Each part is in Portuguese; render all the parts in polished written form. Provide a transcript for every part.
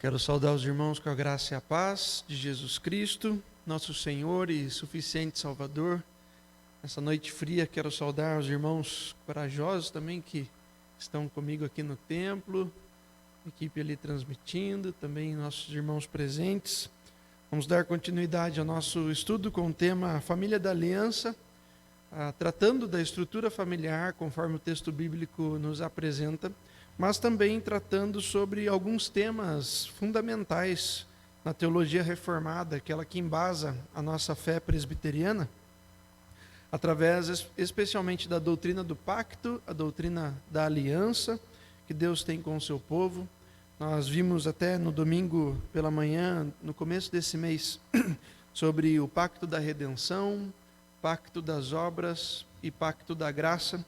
Quero saudar os irmãos com a graça e a paz de Jesus Cristo, nosso Senhor e suficiente Salvador. Nessa noite fria, quero saudar os irmãos corajosos também que estão comigo aqui no templo, a equipe ali transmitindo, também nossos irmãos presentes. Vamos dar continuidade ao nosso estudo com o tema Família da Aliança, tratando da estrutura familiar, conforme o texto bíblico nos apresenta, mas também tratando sobre alguns temas fundamentais na teologia reformada, aquela que embasa a nossa fé presbiteriana, através especialmente da doutrina do pacto, a doutrina da aliança que Deus tem com o seu povo. Nós vimos até no domingo pela manhã, no começo desse mês, sobre o pacto da redenção, pacto das obras e pacto da graça,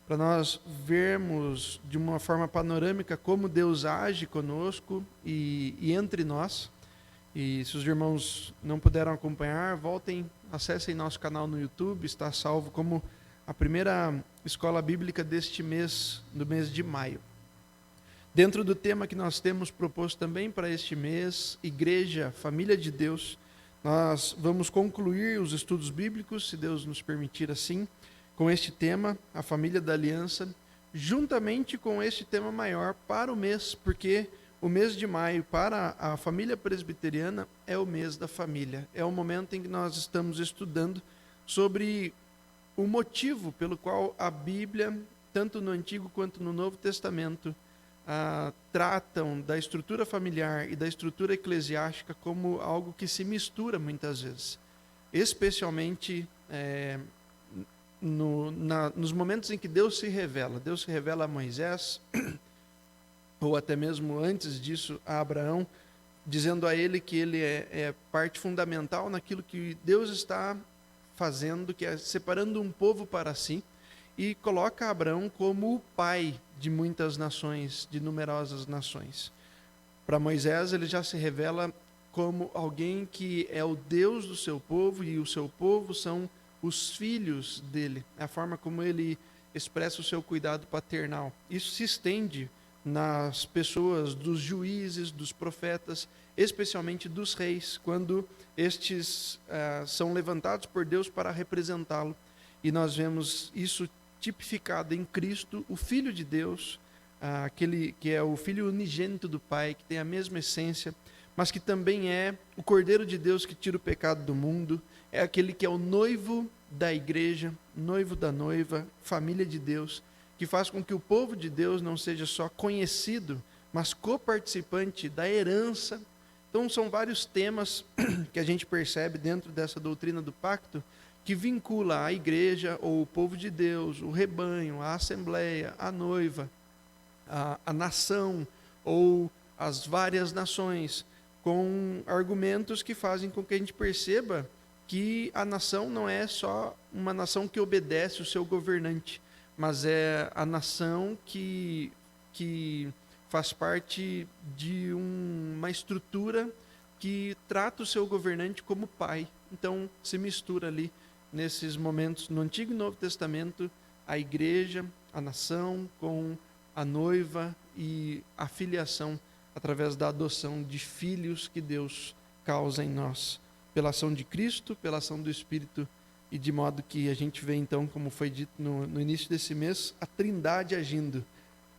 para nós vermos de uma forma panorâmica como Deus age conosco e entre nós. E se os irmãos não puderam acompanhar, acessem nosso canal no YouTube, está salvo como a primeira escola bíblica deste mês, do mês de maio. Dentro do tema que nós temos proposto também para este mês, Igreja, Família de Deus, nós vamos concluir os estudos bíblicos, se Deus nos permitir assim, com este tema, a família da aliança, juntamente com este tema maior para o mês, porque o mês de maio para a família presbiteriana é o mês da família. É o momento em que nós estamos estudando sobre o motivo pelo qual a Bíblia, tanto no Antigo quanto no Novo Testamento, tratam da estrutura familiar e da estrutura eclesiástica como algo que se mistura muitas vezes, especialmente nos momentos em que Deus se revela a Moisés, ou até mesmo antes disso a Abraão, dizendo a ele que ele é parte fundamental naquilo que Deus está fazendo, que é separando um povo para si, e coloca Abraão como o pai de muitas nações, de numerosas nações. Para Moisés ele já se revela como alguém que é o Deus do seu povo, e o seu povo são os filhos dele, a forma como ele expressa o seu cuidado paternal. Isso se estende nas pessoas dos juízes, dos profetas, especialmente dos reis, quando estes são levantados por Deus para representá-lo. E nós vemos isso tipificado em Cristo, o Filho de Deus, aquele que é o Filho unigênito do Pai, que tem a mesma essência, mas que também é o Cordeiro de Deus que tira o pecado do mundo, é aquele que é o noivo da igreja, noivo da noiva, família de Deus, que faz com que o povo de Deus não seja só conhecido, mas coparticipante da herança. Então são vários temas que a gente percebe dentro dessa doutrina do pacto, que vincula a igreja, ou o povo de Deus, o rebanho, a assembleia, a noiva, a nação, ou as várias nações, com argumentos que fazem com que a gente perceba que a nação não é só uma nação que obedece o seu governante, mas é a nação que faz parte de uma estrutura que trata o seu governante como pai. Então se mistura ali, nesses momentos, no Antigo e Novo Testamento, a igreja, a nação, com a noiva e a filiação através da adoção de filhos que Deus causa em nós, pela ação de Cristo, pela ação do Espírito, e de modo que a gente vê então, como foi dito no início desse mês, a Trindade agindo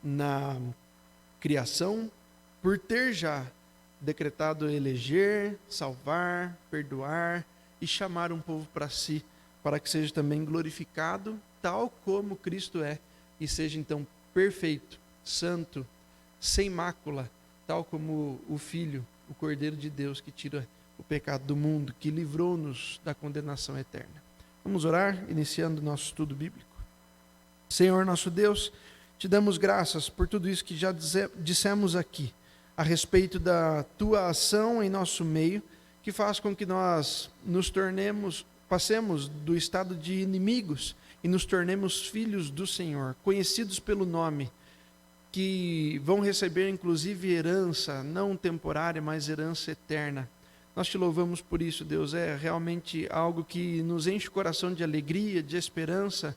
na criação, por ter já decretado eleger, salvar, perdoar e chamar um povo para si, para que seja também glorificado, tal como Cristo é, e seja então perfeito, santo, sem mácula, tal como o Filho, o Cordeiro de Deus que tira o pecado do mundo, que livrou-nos da condenação eterna. Vamos orar, iniciando o nosso estudo bíblico. Senhor nosso Deus, te damos graças por tudo isso que já dissemos aqui, a respeito da tua ação em nosso meio, que faz com que nós passemos do estado de inimigos e nos tornemos filhos do Senhor, conhecidos pelo nome, que vão receber inclusive herança, não temporária, mas herança eterna. Nós te louvamos por isso, Deus, é realmente algo que nos enche o coração de alegria, de esperança,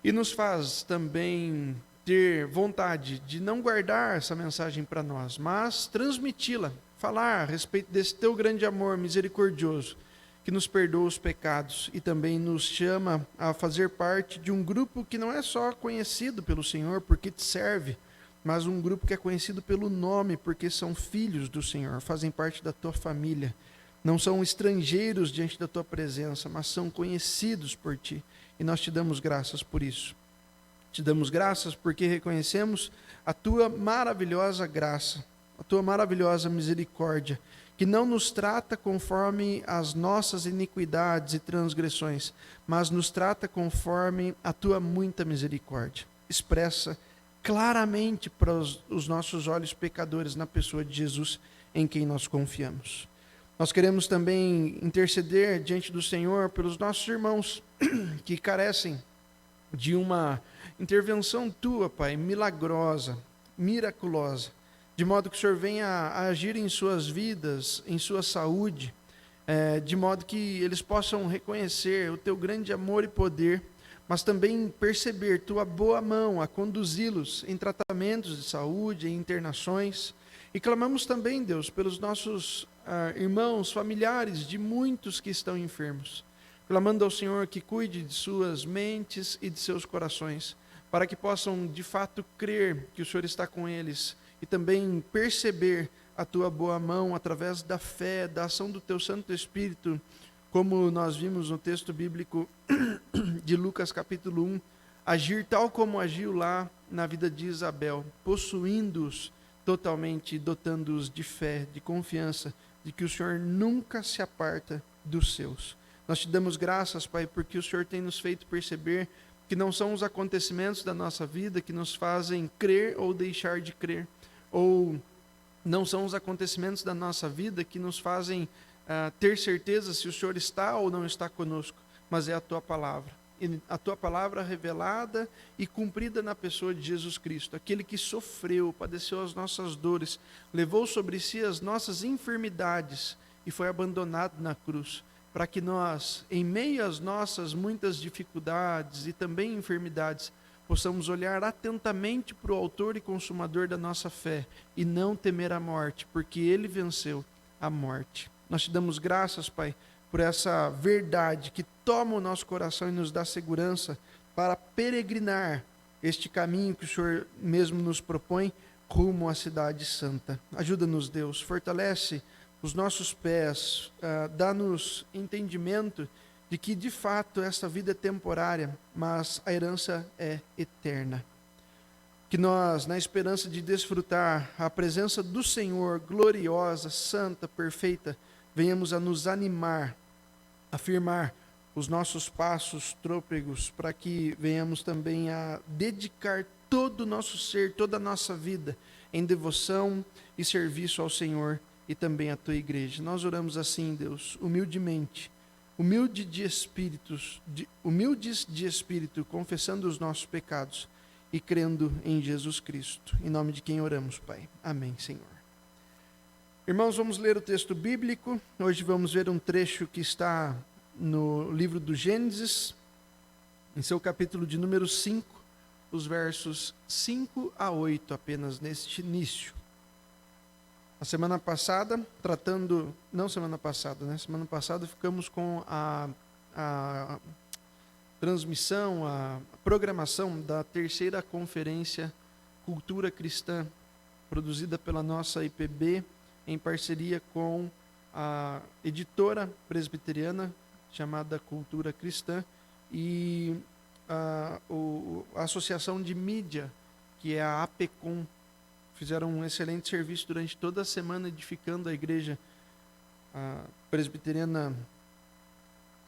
e nos faz também ter vontade de não guardar essa mensagem para nós, mas transmiti-la, falar a respeito desse teu grande amor misericordioso, que nos perdoa os pecados e também nos chama a fazer parte de um grupo que não é só conhecido pelo Senhor porque te serve, mas um grupo que é conhecido pelo nome porque são filhos do Senhor, fazem parte da tua família. Não são estrangeiros diante da tua presença, mas são conhecidos por ti. E nós te damos graças por isso. Te damos graças porque reconhecemos a tua maravilhosa graça, a tua maravilhosa misericórdia, que não nos trata conforme as nossas iniquidades e transgressões, mas nos trata conforme a tua muita misericórdia. Expressa claramente para os nossos olhos pecadores na pessoa de Jesus, em quem nós confiamos. Nós queremos também interceder diante do Senhor pelos nossos irmãos que carecem de uma intervenção tua, Pai, milagrosa, miraculosa, de modo que o Senhor venha a agir em suas vidas, em sua saúde, de modo que eles possam reconhecer o teu grande amor e poder, mas também perceber tua boa mão a conduzi-los em tratamentos de saúde, em internações. E clamamos também, Deus, pelos nossos irmãos, familiares de muitos que estão enfermos, clamando ao Senhor que cuide de suas mentes e de seus corações, para que possam de fato crer que o Senhor está com eles e também perceber a tua boa mão através da fé, da ação do teu Santo Espírito, como nós vimos no texto bíblico de Lucas capítulo 1, agir tal como agiu lá na vida de Isabel, possuindo-os totalmente, dotando-os de fé, de confiança, de que o Senhor nunca se aparta dos seus. Nós te damos graças, Pai, porque o Senhor tem nos feito perceber que não são os acontecimentos da nossa vida que nos fazem crer ou deixar de crer, ou não são os acontecimentos da nossa vida que nos fazem ter certeza se o Senhor está ou não está conosco, mas é a tua palavra. E a tua palavra revelada e cumprida na pessoa de Jesus Cristo, aquele que sofreu, padeceu as nossas dores, levou sobre si as nossas enfermidades e foi abandonado na cruz, para que nós, em meio às nossas muitas dificuldades e também enfermidades, possamos olhar atentamente para o autor e consumador da nossa fé e não temer a morte, porque ele venceu a morte. Nós te damos graças, Pai, por essa verdade que toma o nosso coração e nos dá segurança para peregrinar este caminho que o Senhor mesmo nos propõe rumo à cidade santa. Ajuda-nos, Deus, fortalece os nossos pés, dá-nos entendimento de que de fato essa vida é temporária, mas a herança é eterna. Que nós, na esperança de desfrutar a presença do Senhor gloriosa, santa, perfeita, venhamos a nos animar, a firmar os nossos passos trôpegos, para que venhamos também a dedicar todo o nosso ser, toda a nossa vida em devoção e serviço ao Senhor e também à tua igreja. Nós oramos assim, Deus, humildemente, humildes de espírito, confessando os nossos pecados e crendo em Jesus Cristo. Em nome de quem oramos, Pai. Amém, Senhor. Irmãos, vamos ler o texto bíblico. Hoje vamos ver um trecho que está no livro do Gênesis, em seu capítulo de número 5, os versos 5 a 8, apenas neste início. A semana passada, semana passada ficamos com a transmissão, a programação da terceira conferência Cultura Cristã, produzida pela nossa IPB, em parceria com a editora presbiteriana chamada Cultura Cristã e a Associação de Mídia, que é a APECOM. Fizeram um excelente serviço durante toda a semana, edificando a igreja presbiteriana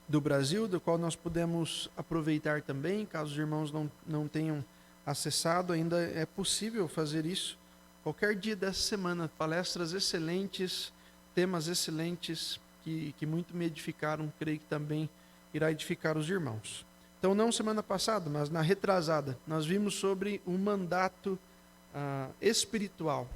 do Brasil, do qual nós pudemos aproveitar também. Caso os irmãos não tenham acessado, ainda é possível fazer isso. Qualquer dia dessa semana, palestras excelentes, temas excelentes, que muito me edificaram, creio que também irá edificar os irmãos. Então, não semana passada, mas na retrasada, nós vimos sobre o mandato espiritual.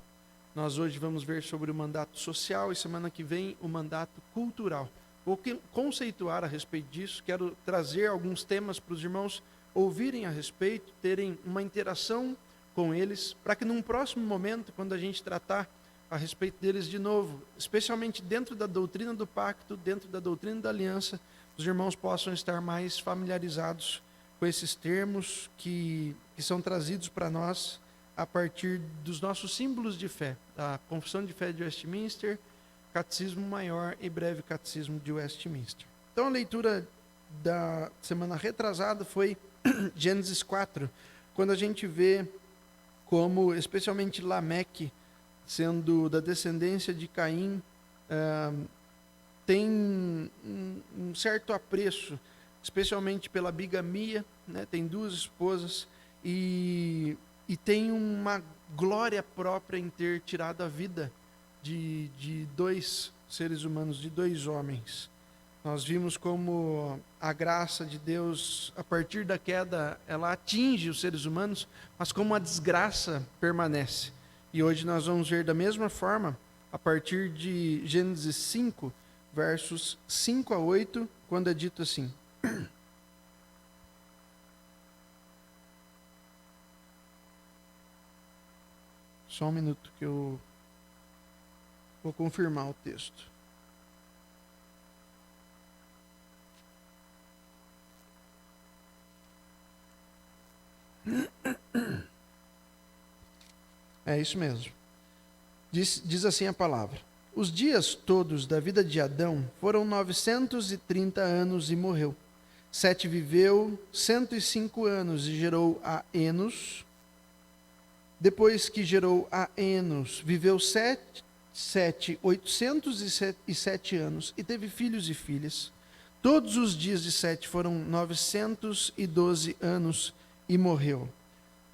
Nós hoje vamos ver sobre o mandato social e semana que vem o mandato cultural. Vou conceituar a respeito disso, quero trazer alguns temas para os irmãos ouvirem a respeito, terem uma interação com eles, para que num próximo momento, quando a gente tratar a respeito deles de novo, especialmente dentro da doutrina do pacto, dentro da doutrina da aliança, os irmãos possam estar mais familiarizados com esses termos que são trazidos para nós a partir dos nossos símbolos de fé, a Confissão de Fé de Westminster, Catecismo Maior e Breve Catecismo de Westminster. Então a leitura da semana retrasada foi Gênesis 4, quando a gente vê como, especialmente Lameque, sendo da descendência de Caim, tem um certo apreço, especialmente pela bigamia, né? Tem 2 esposas e tem uma glória própria em ter tirado a vida de 2 seres humanos, de 2 homens. Nós vimos como a graça de Deus, a partir da queda, ela atinge os seres humanos, mas como a desgraça permanece. E hoje nós vamos ver da mesma forma, a partir de Gênesis 5, versos 5 a 8, quando é dito assim: Só um minuto que eu vou confirmar o texto. É isso mesmo. Diz assim a palavra: Os dias todos da vida de Adão foram 930 anos e morreu. Sete viveu 105 anos e gerou a Enos. Depois que gerou a Enos, viveu 807 anos e teve filhos e filhas. Todos os dias de Sete foram 912 anos e morreu.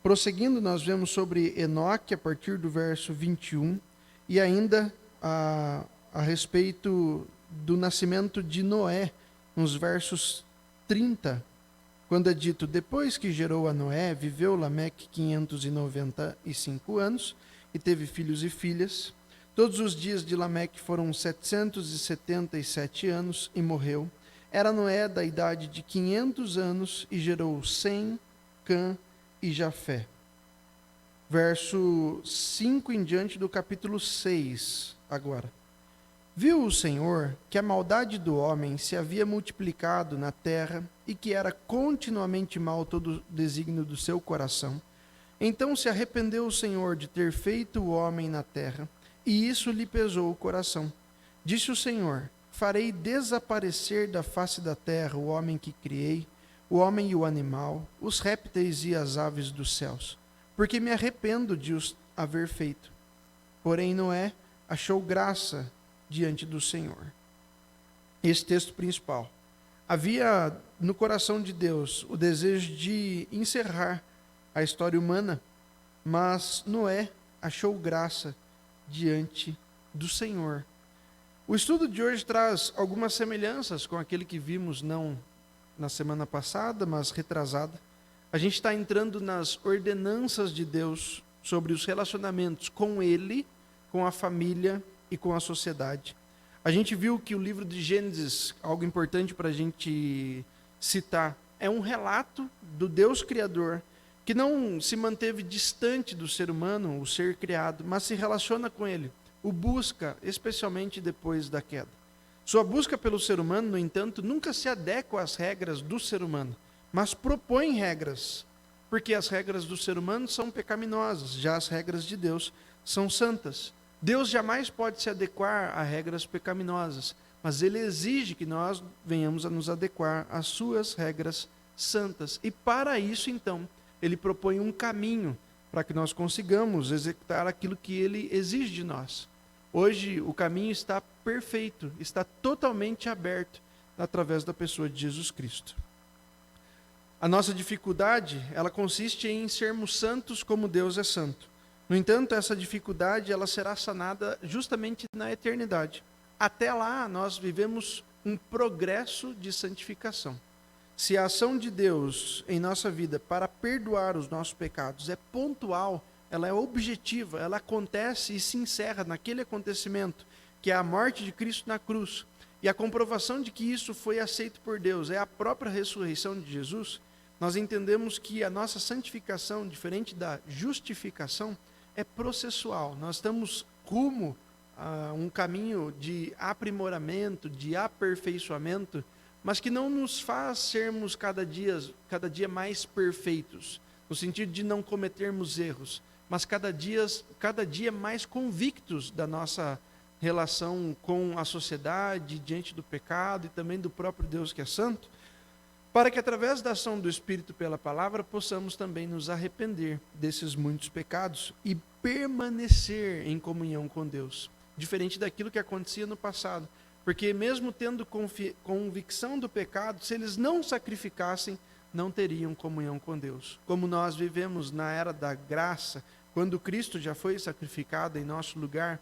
Prosseguindo, nós vemos sobre Enoque a partir do verso 21 e ainda a respeito do nascimento de Noé, nos versos 30, quando é dito: depois que gerou a Noé, viveu Lameque 595 anos e teve filhos e filhas. Todos os dias de Lameque foram 777 anos e morreu. Era Noé da idade de 500 anos e gerou Sem, Cã e Jafé. Verso 5 em diante do capítulo 6 agora. Viu o Senhor que a maldade do homem se havia multiplicado na terra e que era continuamente mal todo o desígnio do seu coração. Então se arrependeu o Senhor de ter feito o homem na terra, e isso lhe pesou o coração. Disse o Senhor: farei desaparecer da face da terra o homem que criei, o homem e o animal, os répteis e as aves dos céus, porque me arrependo de os haver feito. Porém Noé achou graça diante do Senhor. Esse texto principal. Havia no coração de Deus o desejo de encerrar a história humana, mas Noé achou graça diante do Senhor. O estudo de hoje traz algumas semelhanças com aquele que vimos não na semana passada, mas retrasada. A gente está entrando nas ordenanças de Deus sobre os relacionamentos com Ele, com a família e com a sociedade. A gente viu que o livro de Gênesis, algo importante para a gente citar, é um relato do Deus Criador, que não se manteve distante do ser humano, o ser criado, mas se relaciona com ele, o busca, especialmente depois da queda. Sua busca pelo ser humano, no entanto, nunca se adequa às regras do ser humano, mas propõe regras, porque as regras do ser humano são pecaminosas, já as regras de Deus são santas. Deus jamais pode se adequar a regras pecaminosas, mas Ele exige que nós venhamos a nos adequar às suas regras santas. E para isso, então, Ele propõe um caminho para que nós consigamos executar aquilo que Ele exige de nós. Hoje, o caminho está perfeito, está totalmente aberto através da pessoa de Jesus Cristo. A nossa dificuldade, ela consiste em sermos santos como Deus é santo. No entanto, essa dificuldade ela será sanada justamente na eternidade. Até lá, nós vivemos um progresso de santificação. Se a ação de Deus em nossa vida para perdoar os nossos pecados é pontual, ela é objetiva, ela acontece e se encerra naquele acontecimento, que é a morte de Cristo na cruz, e a comprovação de que isso foi aceito por Deus é a própria ressurreição de Jesus, nós entendemos que a nossa santificação, diferente da justificação, é processual. Nós estamos rumo a um caminho de aprimoramento, de aperfeiçoamento, mas que não nos faz sermos cada dia mais perfeitos, no sentido de não cometermos erros, mas cada dia mais convictos da nossa relação com a sociedade, diante do pecado e também do próprio Deus que é santo, para que através da ação do Espírito pela palavra possamos também nos arrepender desses muitos pecados e permanecer em comunhão com Deus, diferente daquilo que acontecia no passado, porque mesmo tendo convicção do pecado, se eles não sacrificassem, não teriam comunhão com Deus. Como nós vivemos na era da graça, quando Cristo já foi sacrificado em nosso lugar,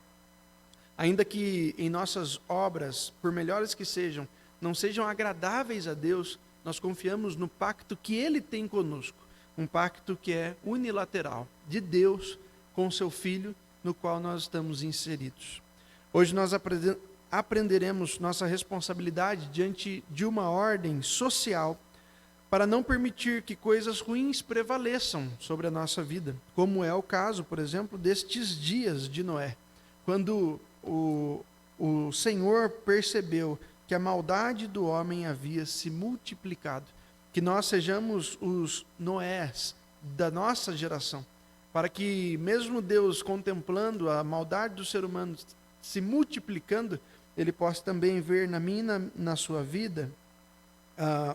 ainda que em nossas obras, por melhores que sejam, não sejam agradáveis a Deus, nós confiamos no pacto que Ele tem conosco, um pacto que é unilateral, de Deus com seu Filho, no qual nós estamos inseridos. Hoje nós aprenderemos nossa responsabilidade diante de uma ordem social para não permitir que coisas ruins prevaleçam sobre a nossa vida, como é o caso, por exemplo, destes dias de Noé, quando o Senhor percebeu que a maldade do homem havia se multiplicado, que nós sejamos os Noés da nossa geração, para que mesmo Deus contemplando a maldade do ser humano se multiplicando, Ele possa também ver na minha e na sua vida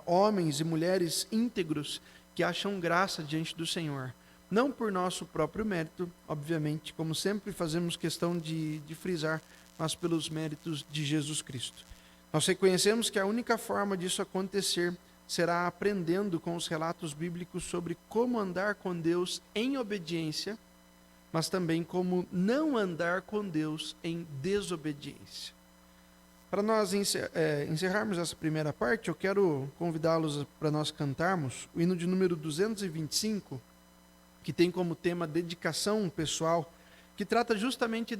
homens e mulheres íntegros que acham graça diante do Senhor, não por nosso próprio mérito, obviamente, como sempre fazemos questão de frisar, mas pelos méritos de Jesus Cristo. Nós reconhecemos que a única forma disso acontecer será aprendendo com os relatos bíblicos sobre como andar com Deus em obediência, mas também como não andar com Deus em desobediência. Para nós encerrarmos essa primeira parte, eu quero convidá-los para nós cantarmos o hino de número 225, que tem como tema dedicação pessoal, que trata justamente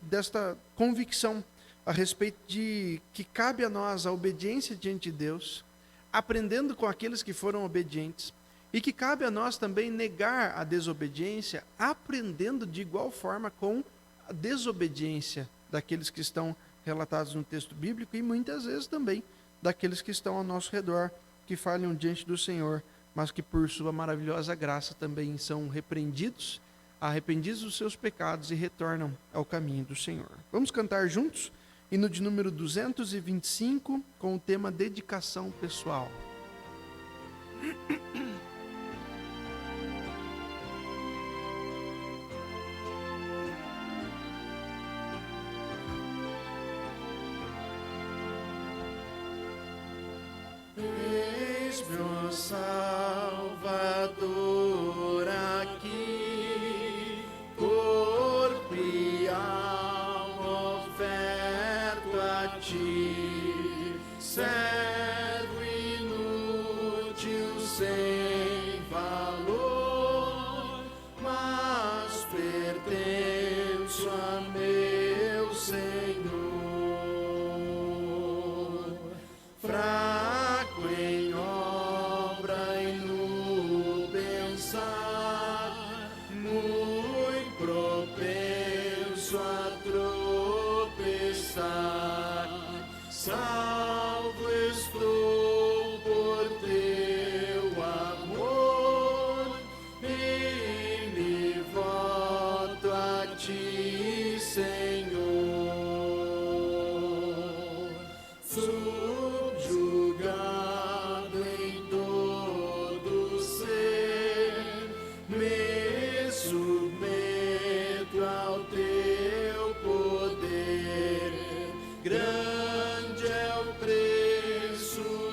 desta convicção a respeito de que cabe a nós a obediência diante de Deus, aprendendo com aqueles que foram obedientes, e que cabe a nós também negar a desobediência, aprendendo de igual forma com a desobediência daqueles que estão relatados no texto bíblico e muitas vezes também daqueles que estão ao nosso redor, que falham diante do Senhor, mas que por sua maravilhosa graça também são repreendidos, arrependidos dos seus pecados e retornam ao caminho do Senhor. Vamos cantar juntos? Hino de número 225, com o tema dedicação pessoal. Eis-me, ó Salvador, aqui, corpo e alma oferto a ti, servo inútil sem valor, mas pertenço a meu Senhor. Fraco em obra e no pensar, muito propenso a tropeçar, salvo estou por teu amor, e me voto a ti, Senhor. Subjugado em todo ser, me submeto ao teu poder. Grande é o preço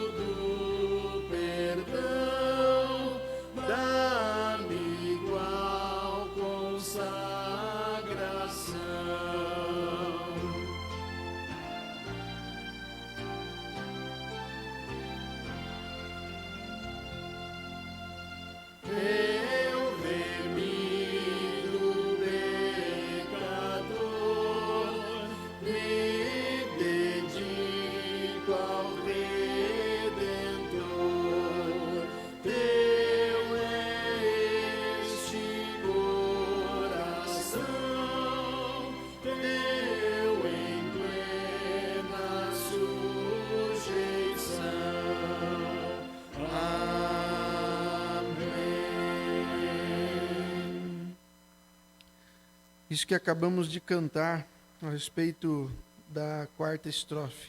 Isso que acabamos de cantar a respeito da quarta estrofe.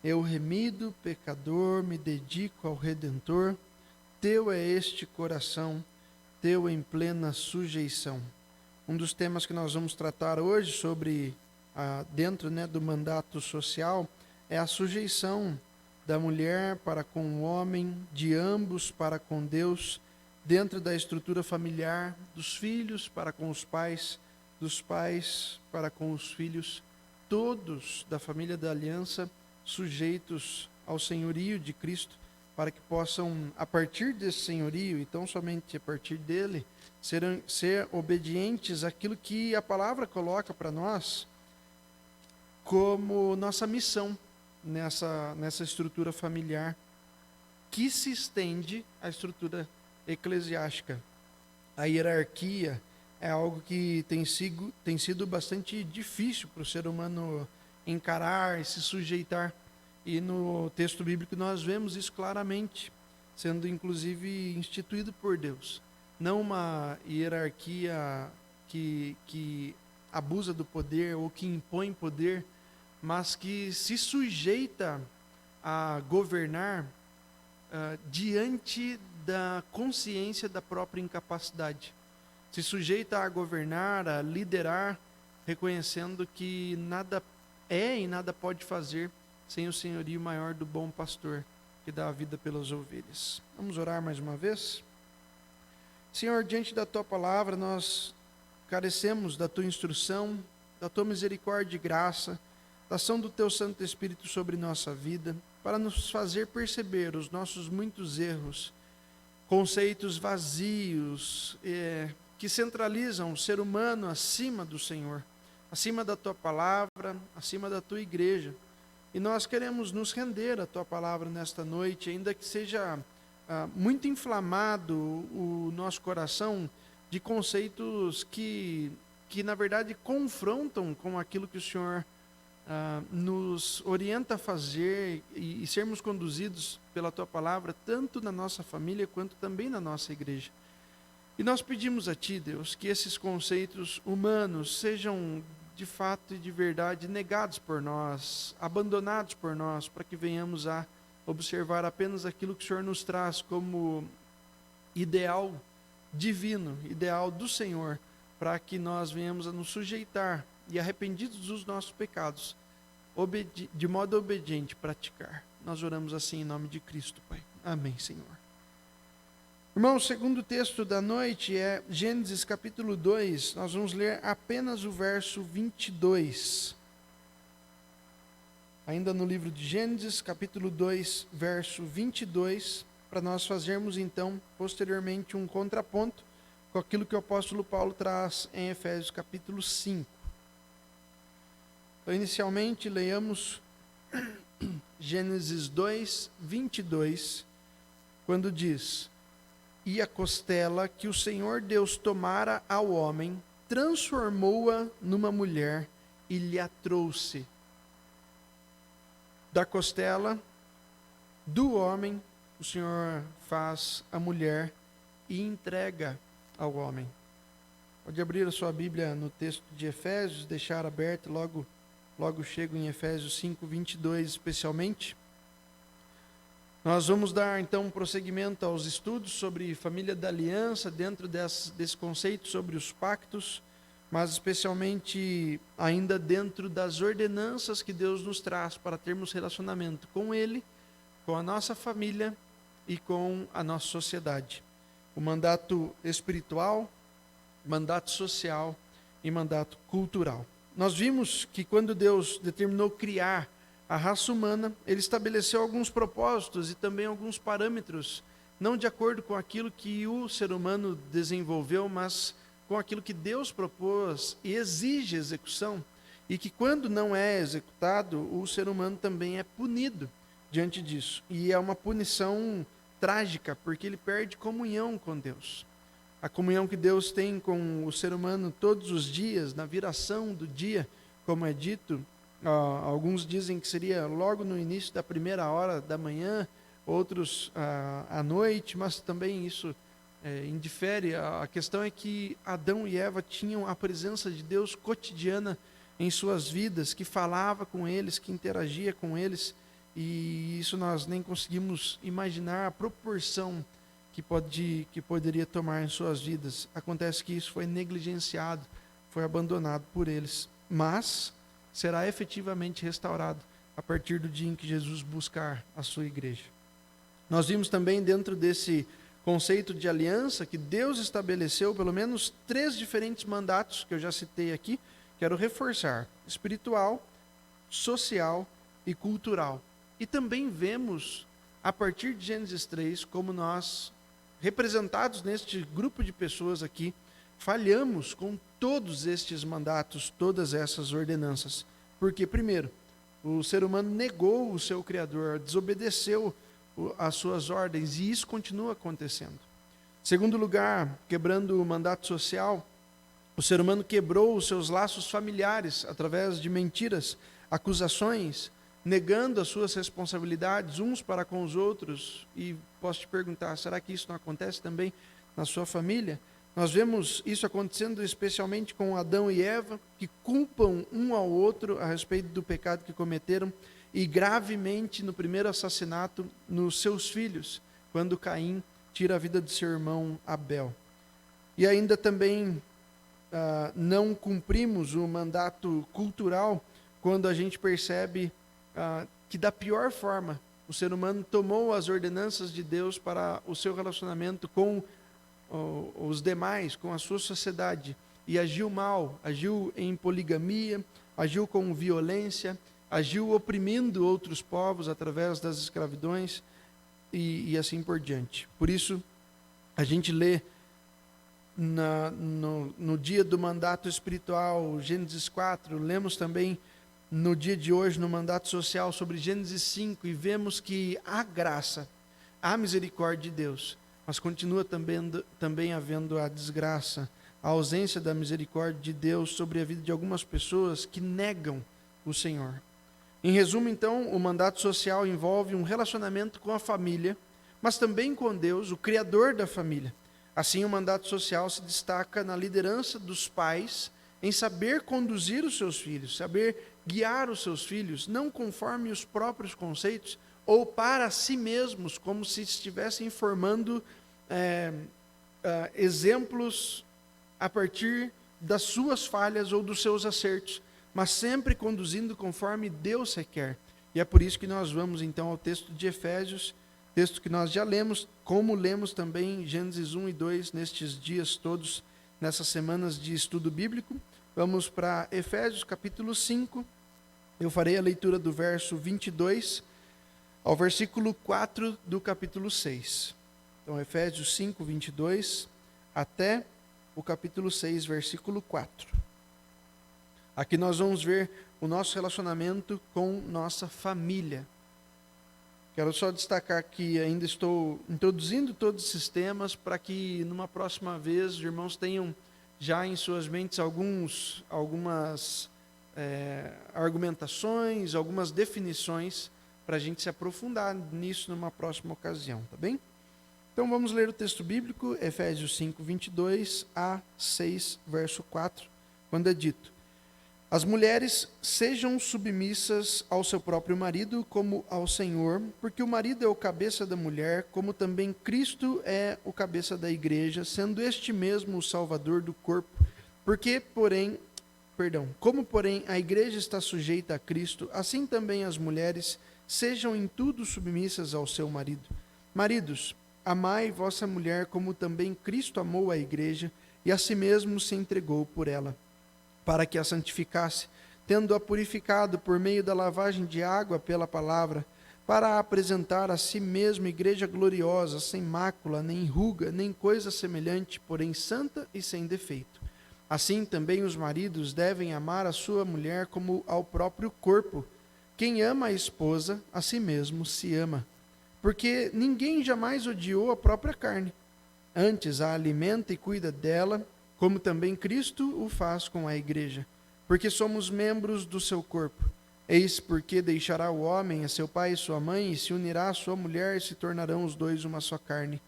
Eu remido, pecador, me dedico ao Redentor, teu é este coração, teu em plena sujeição. Um dos temas que nós vamos tratar hoje sobre, dentro do mandato social, é a sujeição da mulher para com o homem, de ambos para com Deus, dentro da estrutura familiar, dos filhos para com os pais, dos pais para com os filhos, todos da família da aliança, sujeitos ao senhorio de Cristo, para que possam, a partir desse senhorio, e tão somente a partir dele, ser obedientes àquilo que a palavra coloca para nós como nossa missão nessa estrutura familiar, que se estende à estrutura eclesiástica. A hierarquia é algo que tem sido bastante difícil para o ser humano encarar e se sujeitar. E no texto bíblico nós vemos isso claramente, sendo inclusive instituído por Deus. Não uma hierarquia que abusa do poder ou que impõe poder, mas que se sujeita a governar diante da consciência da própria incapacidade. Se sujeita a governar, a liderar, reconhecendo que nada é e nada pode fazer sem o senhorio maior do bom pastor, que dá a vida pelas ovelhas. Vamos orar mais uma vez? Senhor, diante da Tua palavra, nós carecemos da Tua instrução, da Tua misericórdia e graça, da ação do Teu Santo Espírito sobre nossa vida, para nos fazer perceber os nossos muitos erros, conceitos vazios, que centralizam o ser humano acima do Senhor, acima da Tua palavra, acima da Tua igreja. E nós queremos nos render à Tua palavra nesta noite, ainda que seja muito inflamado o nosso coração de conceitos que na verdade confrontam com aquilo que o Senhor nos orienta a fazer e sermos conduzidos pela Tua palavra, tanto na nossa família quanto também na nossa igreja. E nós pedimos a Ti, Deus, que esses conceitos humanos sejam de fato e de verdade negados por nós, abandonados por nós, para que venhamos a observar apenas aquilo que o Senhor nos traz como ideal divino, ideal do Senhor, para que nós venhamos a nos sujeitar e, arrependidos dos nossos pecados, de modo obediente praticar. Nós oramos assim em nome de Cristo, Pai. Amém, Senhor. Irmão, o segundo texto da noite é Gênesis capítulo 2, nós vamos ler apenas o verso 22. Ainda no livro de Gênesis, capítulo 2, verso 22, para nós fazermos então, posteriormente, um contraponto com aquilo que o apóstolo Paulo traz em Efésios capítulo 5. Então, inicialmente, leiamos Gênesis 2, 22, quando diz: E a costela que o Senhor Deus tomara ao homem, transformou-a numa mulher e lhe a trouxe. Da costela do homem, o Senhor faz a mulher e entrega ao homem. Pode abrir a sua Bíblia no texto de Efésios, deixar aberto, logo chego em Efésios 5, 22 especialmente. Nós vamos dar então prosseguimento aos estudos sobre família da aliança, dentro desse conceito sobre os pactos, mas especialmente ainda dentro das ordenanças que Deus nos traz para termos relacionamento com Ele, com a nossa família e com a nossa sociedade. O mandato espiritual, mandato social e mandato cultural. Nós vimos que quando Deus determinou criar a raça humana, Ele estabeleceu alguns propósitos e também alguns parâmetros, não de acordo com aquilo que o ser humano desenvolveu, mas com aquilo que Deus propôs e exige execução, e que quando não é executado, o ser humano também é punido diante disso. E é uma punição trágica, porque ele perde comunhão com Deus. A comunhão que Deus tem com o ser humano todos os dias, na viração do dia, como é dito, alguns dizem que seria logo no início da primeira hora da manhã, outros à noite, mas também isso indifere. A questão é que Adão e Eva tinham a presença de Deus cotidiana em suas vidas, que falava com eles, que interagia com eles, e isso nós nem conseguimos imaginar a proporção que poderia tomar em suas vidas. Acontece que isso foi negligenciado, foi abandonado por eles, mas será efetivamente restaurado a partir do dia em que Jesus buscar a sua igreja. Nós vimos também dentro desse conceito de aliança que Deus estabeleceu pelo menos 3 diferentes mandatos que eu já citei aqui. Quero reforçar: espiritual, social e cultural. E também vemos, a partir de Gênesis 3, como nós, representados neste grupo de pessoas aqui, falhamos com todos estes mandatos, todas essas ordenanças. Porque, primeiro, o ser humano negou o seu Criador, desobedeceu as suas ordens, e isso continua acontecendo. Segundo lugar, quebrando o mandato social, o ser humano quebrou os seus laços familiares através de mentiras, acusações, negando as suas responsabilidades uns para com os outros. E posso te perguntar, será que isso não acontece também na sua família? Nós vemos isso acontecendo especialmente com Adão e Eva, que culpam um ao outro a respeito do pecado que cometeram, e gravemente no primeiro assassinato nos seus filhos, quando Caim tira a vida de seu irmão Abel. E ainda também não cumprimos o mandato cultural quando a gente percebe que da pior forma o ser humano tomou as ordenanças de Deus para o seu relacionamento com os demais, com a sua sociedade, e agiu mal, agiu em poligamia, agiu com violência, agiu oprimindo outros povos através das escravidões e assim por diante. Por isso, a gente lê no dia do mandato espiritual, Gênesis 4, lemos também no dia de hoje, no mandato social, sobre Gênesis 5, e vemos que há graça, há misericórdia de Deus, mas continua também havendo a desgraça, a ausência da misericórdia de Deus sobre a vida de algumas pessoas que negam o Senhor. Em resumo, então, o mandato social envolve um relacionamento com a família, mas também com Deus, o Criador da família. Assim, o mandato social se destaca na liderança dos pais em saber conduzir os seus filhos, saber guiar os seus filhos, não conforme os próprios conceitos ou para si mesmos, como se estivessem formando exemplos a partir das suas falhas ou dos seus acertos, mas sempre conduzindo conforme Deus requer. E é por isso que nós vamos então ao texto de Efésios, texto que nós já lemos, como lemos também Gênesis 1 e 2 nestes dias todos, nessas semanas de estudo bíblico. Vamos para Efésios capítulo 5, eu farei a leitura do verso 22 ao versículo 4 do capítulo 6. Então, Efésios 5, 22 até o capítulo 6, versículo 4. Aqui nós vamos ver o nosso relacionamento com nossa família. Quero só destacar que ainda estou introduzindo todos esses temas para que numa próxima vez os irmãos tenham já em suas mentes algumas argumentações, algumas definições para a gente se aprofundar nisso numa próxima ocasião, tá bem? Então vamos ler o texto bíblico, Efésios 5, 22 a 6, verso 4, quando é dito: as mulheres sejam submissas ao seu próprio marido como ao Senhor, porque o marido é o cabeça da mulher, como também Cristo é o cabeça da igreja, sendo este mesmo o Salvador do corpo. Como porém a igreja está sujeita a Cristo, assim também as mulheres sejam em tudo submissas ao seu marido. Maridos, amai vossa mulher como também Cristo amou a igreja e a si mesmo se entregou por ela, para que a santificasse, tendo-a purificado por meio da lavagem de água pela palavra, para a apresentar a si mesmo igreja gloriosa, sem mácula, nem ruga, nem coisa semelhante, porém santa e sem defeito. Assim também os maridos devem amar a sua mulher como ao próprio corpo. Quem ama a esposa, a si mesmo se ama. Porque ninguém jamais odiou a própria carne. Antes a alimenta e cuida dela, como também Cristo o faz com a igreja, porque somos membros do seu corpo. Eis porque deixará o homem a seu pai e sua mãe, e se unirá à sua mulher, e se tornarão os dois uma só carne.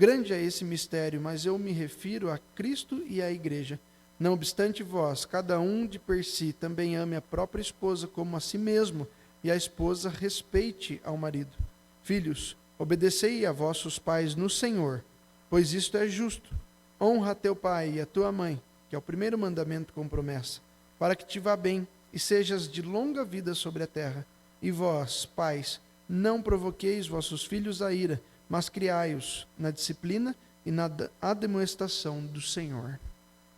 Grande é esse mistério, mas eu me refiro a Cristo e à igreja. Não obstante vós, cada um de per si, também ame a própria esposa como a si mesmo, e a esposa respeite ao marido. Filhos, obedecei a vossos pais no Senhor, pois isto é justo. Honra teu pai e a tua mãe, que é o primeiro mandamento com promessa, para que te vá bem e sejas de longa vida sobre a terra. E vós, pais, não provoqueis vossos filhos a ira, mas criai-os na disciplina e na admoestação do Senhor.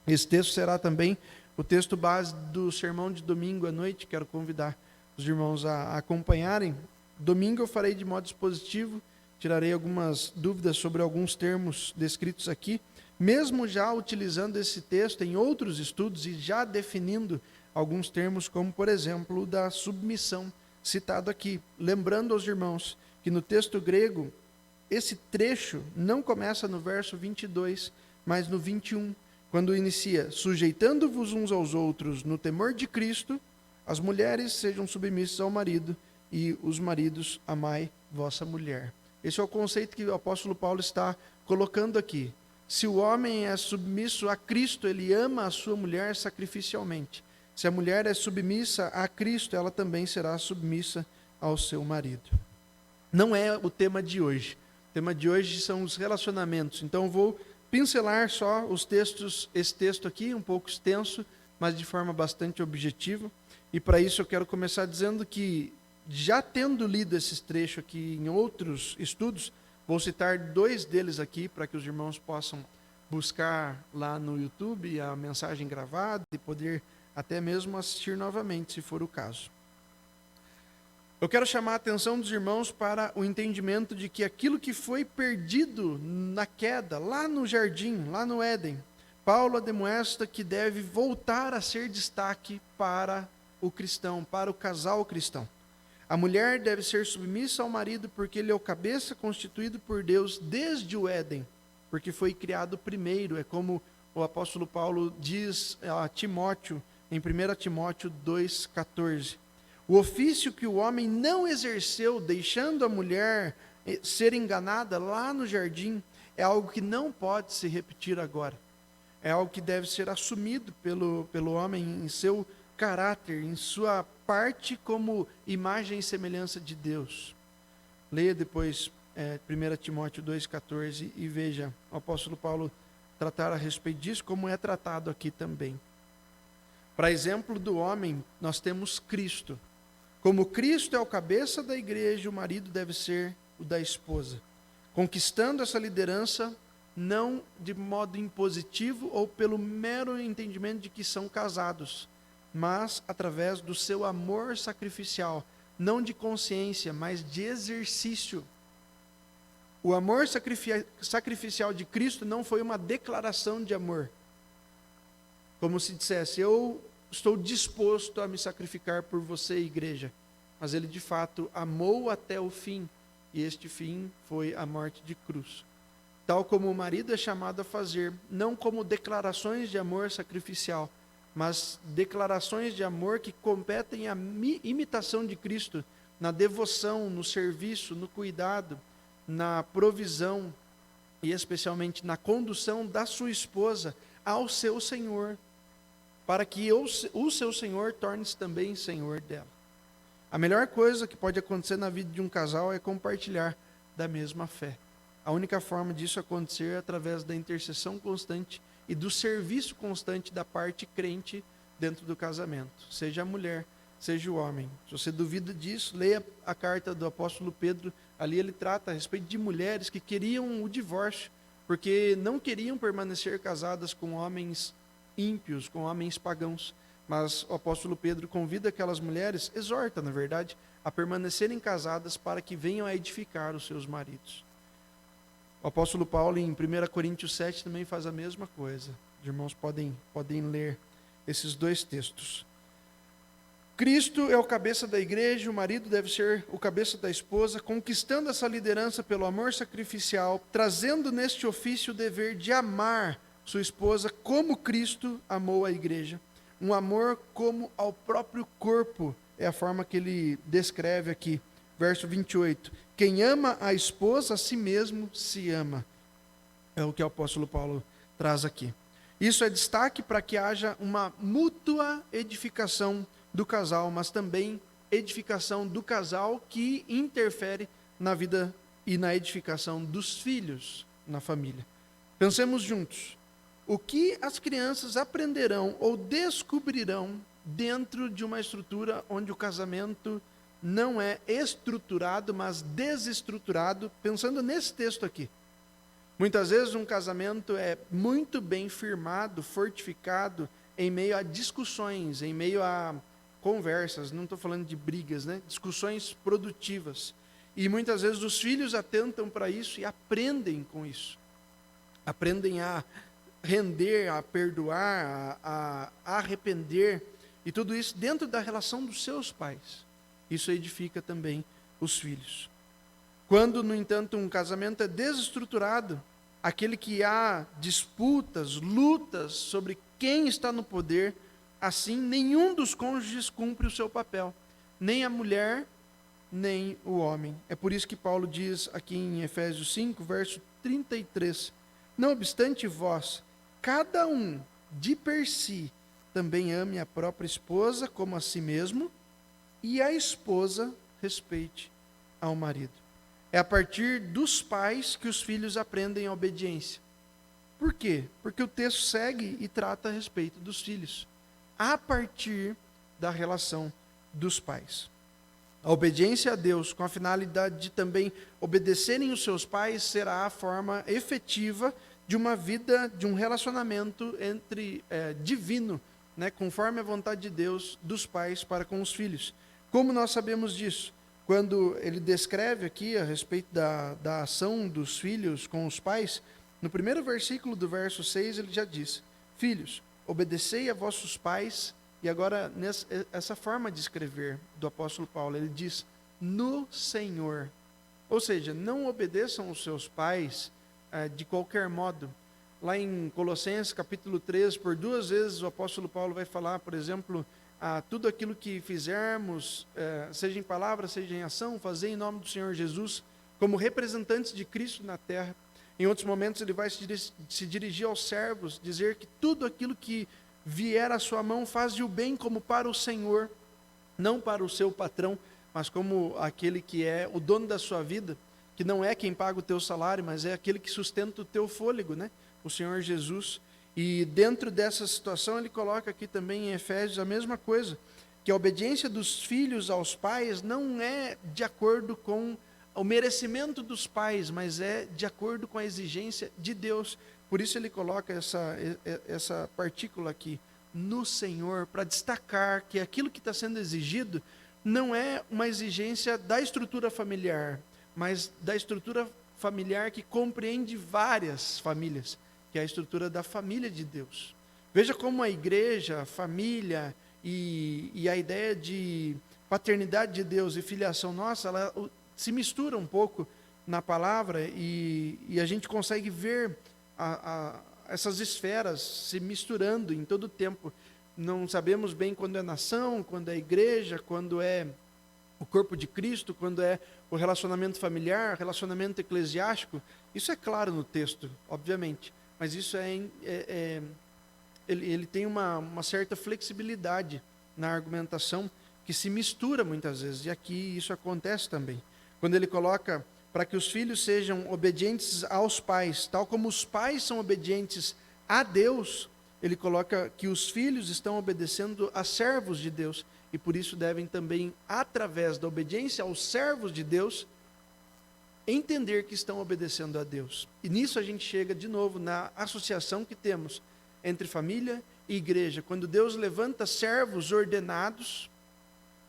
Esse texto será também o texto base do sermão de domingo à noite. Quero convidar os irmãos a acompanharem. Domingo eu farei de modo expositivo, tirarei algumas dúvidas sobre alguns termos descritos aqui, mesmo já utilizando esse texto em outros estudos e já definindo alguns termos, como por exemplo o da submissão, citado aqui. Lembrando aos irmãos que no texto grego, esse trecho não começa no verso 22, mas no 21, quando inicia: sujeitando-vos uns aos outros no temor de Cristo, as mulheres sejam submissas ao marido, e os maridos amai vossa mulher. Esse é o conceito que o apóstolo Paulo está colocando aqui. Se o homem é submisso a Cristo, ele ama a sua mulher sacrificialmente. Se a mulher é submissa a Cristo, ela também será submissa ao seu marido. Não é o tema de hoje. O tema de hoje são os relacionamentos. Então eu vou pincelar só os textos, esse texto aqui, um pouco extenso, mas de forma bastante objetiva. E para isso eu quero começar dizendo que, já tendo lido esses trechos aqui em outros estudos, vou citar 2 deles aqui para que os irmãos possam buscar lá no YouTube a mensagem gravada e poder até mesmo assistir novamente, se for o caso. Eu quero chamar a atenção dos irmãos para o entendimento de que aquilo que foi perdido na queda, lá no jardim, lá no Éden, Paulo admoesta que deve voltar a ser destaque para o cristão, para o casal cristão. A mulher deve ser submissa ao marido porque ele é o cabeça constituído por Deus desde o Éden, porque foi criado primeiro. É como o apóstolo Paulo diz a Timóteo, em 1 Timóteo 2,14. O ofício que o homem não exerceu, deixando a mulher ser enganada lá no jardim, é algo que não pode se repetir agora. É algo que deve ser assumido pelo homem em seu caráter, em sua parte como imagem e semelhança de Deus. Leia depois 1 Timóteo 2,14 e veja o apóstolo Paulo tratar a respeito disso, como é tratado aqui também. Para exemplo do homem, nós temos Cristo. Como Cristo é o cabeça da igreja, o marido deve ser o da esposa, conquistando essa liderança não de modo impositivo ou pelo mero entendimento de que são casados, mas através do seu amor sacrificial, não de consciência, mas de exercício. O amor sacrificial de Cristo não foi uma declaração de amor, como se dissesse: eu estou disposto a me sacrificar por você, igreja. Mas ele de fato amou até o fim, e este fim foi a morte de cruz. Tal como o marido é chamado a fazer, não como declarações de amor sacrificial, mas declarações de amor que competem à imitação de Cristo, na devoção, no serviço, no cuidado, na provisão e especialmente na condução da sua esposa ao seu Senhor, para que o seu Senhor torne-se também Senhor dela. A melhor coisa que pode acontecer na vida de um casal é compartilhar da mesma fé. A única forma disso acontecer é através da intercessão constante e do serviço constante da parte crente dentro do casamento, seja a mulher, seja o homem. Se você duvida disso, leia a carta do apóstolo Pedro. Ali ele trata a respeito de mulheres que queriam o divórcio, porque não queriam permanecer casadas com homens ímpios, com homens pagãos. Mas o apóstolo Pedro convida aquelas mulheres, exorta, na verdade, a permanecerem casadas para que venham a edificar os seus maridos. O apóstolo Paulo, em 1 Coríntios 7, também faz a mesma coisa. Os irmãos podem ler esses 2 textos. Cristo é o cabeça da igreja, o marido deve ser o cabeça da esposa, conquistando essa liderança pelo amor sacrificial, trazendo neste ofício o dever de amar sua esposa como Cristo amou a igreja. Um amor como ao próprio corpo, é a forma que ele descreve aqui. Verso 28. Quem ama a esposa, a si mesmo se ama. É o que o apóstolo Paulo traz aqui. Isso é destaque para que haja uma mútua edificação do casal, mas também edificação do casal que interfere na vida e na edificação dos filhos na família. Pensemos juntos. O que as crianças aprenderão ou descobrirão dentro de uma estrutura onde o casamento não é estruturado, mas desestruturado, pensando nesse texto aqui. Muitas vezes um casamento é muito bem firmado, fortificado, em meio a discussões, em meio a conversas, não estou falando de brigas, né? Discussões produtivas. E muitas vezes os filhos atentam para isso e aprendem com isso. Aprendem a render, a perdoar, a arrepender, e tudo isso dentro da relação dos seus pais. Isso edifica também os filhos. Quando, no entanto, um casamento é desestruturado, aquele que há disputas, lutas sobre quem está no poder, assim nenhum dos cônjuges cumpre o seu papel, nem a mulher, nem o homem. É por isso que Paulo diz aqui em Efésios 5, verso 33, não obstante vós, cada um de per si, também ame a própria esposa como a si mesmo, e a esposa respeite ao marido. É a partir dos pais que os filhos aprendem a obediência. Por quê? Porque o texto segue e trata a respeito dos filhos, a partir da relação dos pais. A obediência a Deus, com a finalidade de também obedecerem os seus pais, será a forma efetiva de uma vida, de um relacionamento divino, né, conforme a vontade de Deus, dos pais para com os filhos. Como nós sabemos disso? Quando ele descreve aqui a respeito da ação dos filhos com os pais, no primeiro versículo do verso 6, ele já diz: filhos, obedecei a vossos pais. E agora, essa forma de escrever do apóstolo Paulo, ele diz, no Senhor. Ou seja, não obedeçam os seus pais de qualquer modo. Lá em Colossenses, capítulo 3, por 2 vezes o apóstolo Paulo vai falar, por exemplo, tudo aquilo que fizermos, seja em palavra, seja em ação, fazer em nome do Senhor Jesus, como representantes de Cristo na terra. Em outros momentos ele vai se dirigir aos servos, dizer que tudo aquilo que vier à sua mão, faz o bem como para o Senhor, não para o seu patrão, mas como aquele que é o dono da sua vida, que não é quem paga o teu salário, mas é aquele que sustenta o teu fôlego, né? O Senhor Jesus. E dentro dessa situação ele coloca aqui também em Efésios a mesma coisa, que a obediência dos filhos aos pais não é de acordo com o merecimento dos pais, mas é de acordo com a exigência de Deus. Por isso ele coloca essa partícula aqui, no Senhor, para destacar que aquilo que está sendo exigido não é uma exigência da estrutura familiar, mas da estrutura familiar que compreende várias famílias, que é a estrutura da família de Deus. Veja como a igreja, a família e a ideia de paternidade de Deus e filiação nossa, ela se mistura um pouco na palavra e a gente consegue ver essas esferas se misturando em todo o tempo. Não sabemos bem quando é nação, quando é igreja, quando é o corpo de Cristo, quando é o relacionamento familiar, relacionamento eclesiástico. Isso é claro no texto, obviamente, mas isso ele tem uma certa flexibilidade na argumentação que se mistura muitas vezes, e aqui isso acontece também. Quando ele coloca para que os filhos sejam obedientes aos pais, tal como os pais são obedientes a Deus, ele coloca que os filhos estão obedecendo a servos de Deus, e por isso devem também, através da obediência aos servos de Deus, entender que estão obedecendo a Deus. E nisso a gente chega de novo na associação que temos entre família e igreja, quando Deus levanta servos ordenados,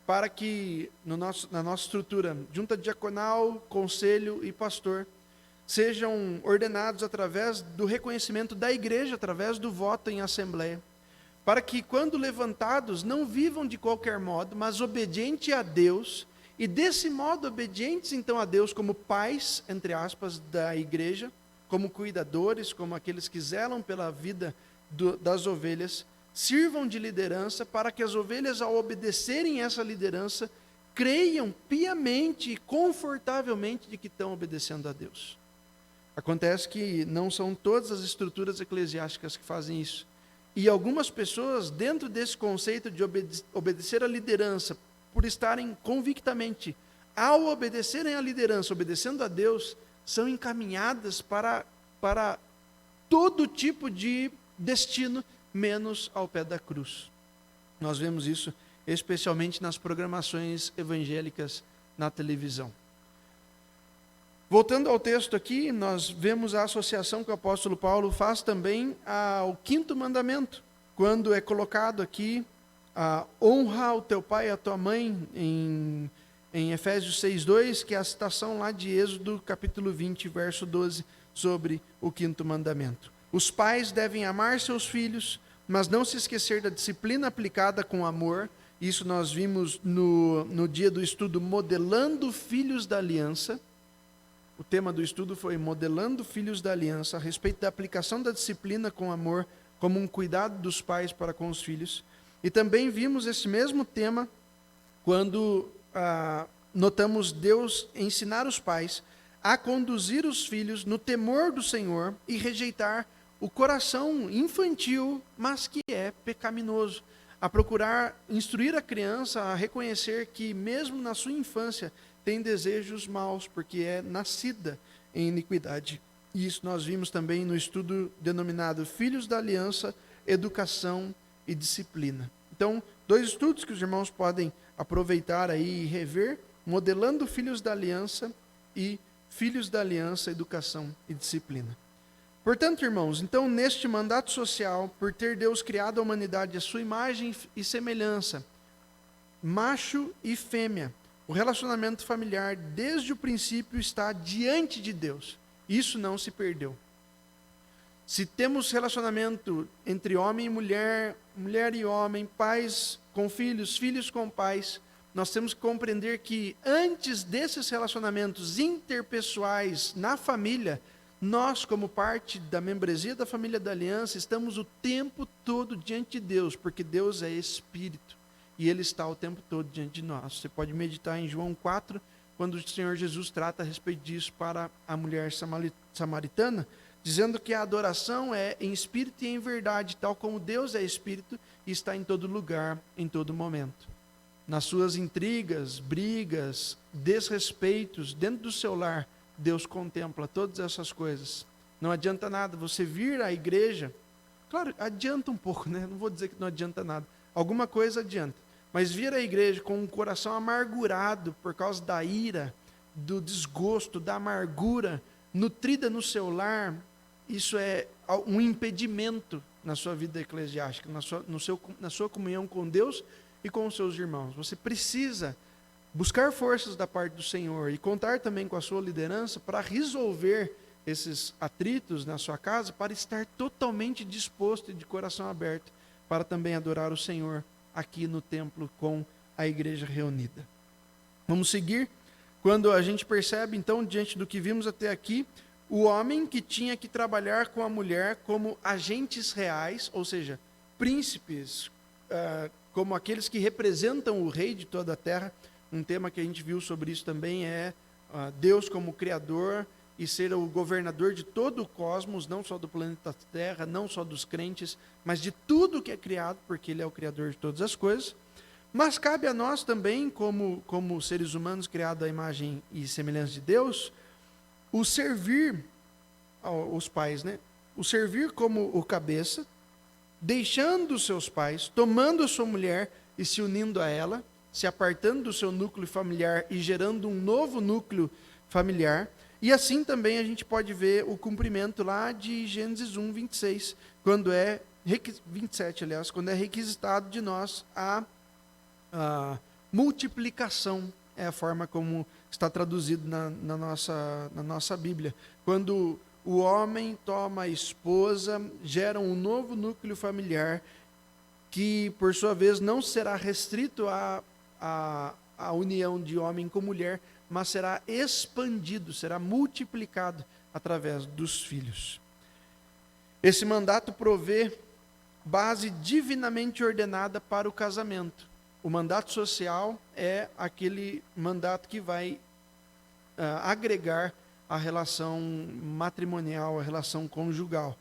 para que na nossa estrutura, junta diaconal, conselho e pastor, sejam ordenados através do reconhecimento da igreja, através do voto em assembleia, para que quando levantados não vivam de qualquer modo, mas obediente a Deus, e desse modo obedientes então a Deus como pais, entre aspas, da igreja, como cuidadores, como aqueles que zelam pela vida das ovelhas, sirvam de liderança para que as ovelhas, ao obedecerem essa liderança, creiam piamente e confortavelmente de que estão obedecendo a Deus. Acontece que não são todas as estruturas eclesiásticas que fazem isso. E algumas pessoas, dentro desse conceito de obedecer à liderança, por estarem convictamente, ao obedecerem à liderança, obedecendo a Deus, são encaminhadas para todo tipo de destino, menos ao pé da cruz. Nós vemos isso especialmente nas programações evangélicas na televisão. Voltando ao texto aqui, nós vemos a associação que o apóstolo Paulo faz também ao 5º mandamento, quando é colocado aqui honra o teu pai e a tua mãe, em Efésios 6:2, que é a citação lá de Êxodo capítulo 20, verso 12, sobre o 5º mandamento. Os pais devem amar seus filhos, mas não se esquecer da disciplina aplicada com amor. Isso nós vimos no dia do estudo Modelando Filhos da Aliança. O tema do estudo foi Modelando Filhos da Aliança, a respeito da aplicação da disciplina com amor, como um cuidado dos pais para com os filhos. E também vimos esse mesmo tema quando notamos Deus ensinar os pais a conduzir os filhos no temor do Senhor e rejeitar o coração infantil, mas que é pecaminoso, a procurar instruir a criança a reconhecer que mesmo na sua infância tem desejos maus, porque é nascida em iniquidade. E isso nós vimos também no estudo denominado Filhos da Aliança, Educação e Disciplina. Então, 2 estudos que os irmãos podem aproveitar aí e rever, Modelando Filhos da Aliança e Filhos da Aliança, Educação e Disciplina. Portanto, irmãos, então neste mandato social, por ter Deus criado a humanidade à sua imagem e semelhança, macho e fêmea, o relacionamento familiar desde o princípio está diante de Deus. Isso não se perdeu. Se temos relacionamento entre homem e mulher, mulher e homem, pais com filhos, filhos com pais, nós temos que compreender que antes desses relacionamentos interpessoais na família, nós, como parte da membresia da família da aliança, estamos o tempo todo diante de Deus, porque Deus é Espírito, e Ele está o tempo todo diante de nós. Você pode meditar em João 4, quando o Senhor Jesus trata a respeito disso para a mulher samaritana, dizendo que a adoração é em espírito e em verdade, tal como Deus é Espírito e está em todo lugar, em todo momento. Nas suas intrigas, brigas, desrespeitos, dentro do seu lar, Deus contempla todas essas coisas. Não adianta nada você vir à igreja, claro, adianta um pouco, né? Não vou dizer que não adianta nada, alguma coisa adianta, mas vir à igreja com um coração amargurado por causa da ira, do desgosto, da amargura, nutrida no seu lar, isso é um impedimento na sua vida eclesiástica, na sua comunhão com Deus e com os seus irmãos. Você precisa buscar forças da parte do Senhor e contar também com a sua liderança para resolver esses atritos na sua casa, para estar totalmente disposto e de coração aberto para também adorar o Senhor aqui no templo com a igreja reunida. Vamos seguir. Quando a gente percebe, então, diante do que vimos até aqui, o homem que tinha que trabalhar com a mulher como agentes reais, ou seja, príncipes, como aqueles que representam o rei de toda a terra. Um tema que a gente viu sobre isso também é Deus como Criador e ser o governador de todo o cosmos, não só do planeta Terra, não só dos crentes, mas de tudo que é criado, porque Ele é o Criador de todas as coisas. Mas cabe a nós também, como seres humanos criados à imagem e semelhança de Deus, o servir aos pais, né? O servir como o cabeça, deixando os seus pais, tomando a sua mulher e se unindo a ela, se apartando do seu núcleo familiar e gerando um novo núcleo familiar. E assim também a gente pode ver o cumprimento lá de Gênesis 1, 26, 27, aliás, quando é requisitado de nós a multiplicação, é a forma como está traduzido na nossa Bíblia. Quando o homem toma a esposa, gera um novo núcleo familiar, que por sua vez não será restrito à união de homem com mulher, mas será expandido, será multiplicado através dos filhos. Esse mandato provê base divinamente ordenada para o casamento. O mandato social é aquele mandato que vai agregar a relação matrimonial, a relação conjugal,